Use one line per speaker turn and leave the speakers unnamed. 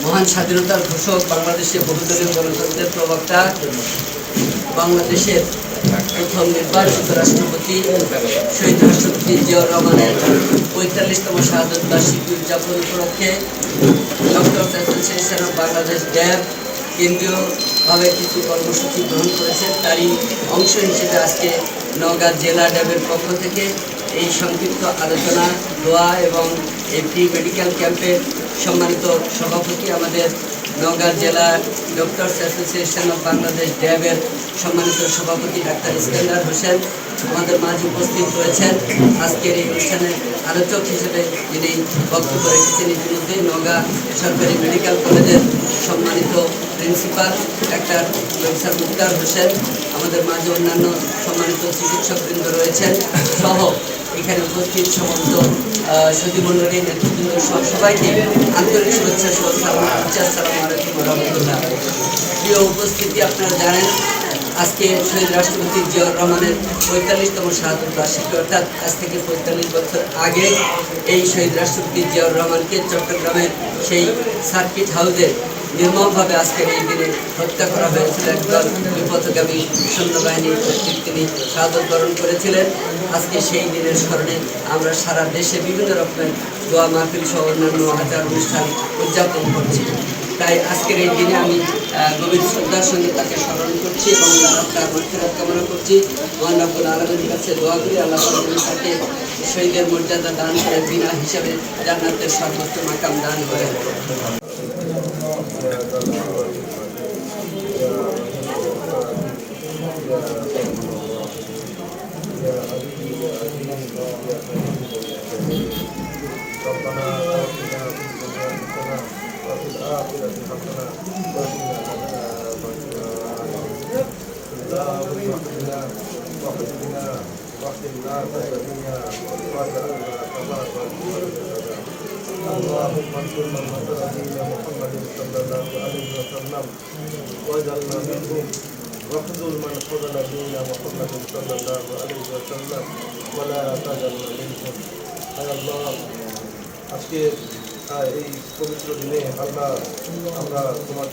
মহান স্বাধীনতার ঘোষক, বাংলাদেশে বহুদলীয় গণতন্ত্রের প্রবক্তা, বাংলাদেশের প্রথম নির্বাচিত রাষ্ট্রপতি শহীদ রাষ্ট্রপতি জিয়াউর রহমানের ৪৫তম শাহাদত বার্ষিকী উদযাপন উপলক্ষে ডক্টরস অ্যাসোসিয়েশন অফ বাংলাদেশ ড্যাব কেন্দ্রীয়ভাবে কিছু কর্মসূচি গ্রহণ করেছে। তারই অংশ হিসেবে আজকে নওগাঁ জেলা ড্যাবের পক্ষ থেকে এই সংক্ষিপ্ত আলোচনা, দোয়া এবং এই প্রি মেডিকেল ক্যাম্পের সম্মানিত সভাপতি, আমাদের নওগাঁ জেলা ডক্টরস অ্যাসোসিয়েশন অফ বাংলাদেশ ড্যাবের সম্মানিত সভাপতি ডাক্তার ইস্কান্দার হোসেন আমাদের মাঝে উপস্থিত রয়েছেন। আজকের এই অনুষ্ঠানে আলোচক হিসেবে যিনি বক্তব্য রেখেছেন ইতিমধ্যে নওগাঁ সরকারি মেডিকেল কলেজের সম্মানিত প্রিন্সিপাল ডাক্তার প্রফেসর মুক্তার হোসেন, আমাদের মাঝে অন্যান্য সম্মানিত চিকিৎসকবৃন্দ রয়েছেন সহ এখানে উপস্থিত সমস্ত সচিবমণ্ডলী, নেতৃবৃন্দ সহ সবাইকে আন্তরিক শুভেচ্ছা সহ আসসালামু আলাইকুম রহমতুল্লাহ। প্রিয় উপস্থিতি, আপনারা জানেন আজকে শহীদ রাষ্ট্রপতি জিয়াউর রহমানের ৪৫তম শাহাদত বার্ষিকী, অর্থাৎ আজ থেকে ৪৫ বছর আগে এই শহীদ রাষ্ট্রপতি জিয়াউর রহমানকে চট্টগ্রামের সেই সার্কিট হাউসে নির্মমভাবে আজকের এই দিনে হত্যা করা হয়েছিল। একদল বিপথগামী সৈন্যবাহিনী কর্তৃক তিনি শাহাদত বরণ করেছিলেন। আজকে সেই দিনের স্মরণে আমরা সারা দেশে বিভিন্ন রকমের দোয়া মাহফিল সহ অন্যান্য আচার অনুষ্ঠান উদযাপন করছি। তাই আজকের এই দিনে আমি গভীর শ্রদ্ধার সঙ্গে তাকে স্মরণ করছি এবং তার মাগফিরাত কামনা করছি। মহান রব্বুল আলামিনের কাছে দোয়া করি আল্লাহ তাকে শহীদের মর্যাদা দান করে বিনা হিসাবে জান্নাতের সর্বোচ্চ মাকাম দান করে।
ربنا آتنا في الدنيا حسنة وفي الآخرة حسنة وقنا عذاب النار. اللهم اهدنا واهدنا واهدنا تهدينا واجعلنا تبارك اللهم انصر من نصر دين محمد صلى الله عليه وسلم واجعلنا منهم واخذل من خذل دين محمد صلى الله عليه وسلم ولا تجعلنا منهم. يا الله আজকে এই পবিত্র দিনে আল্লাহ আমরা তোমার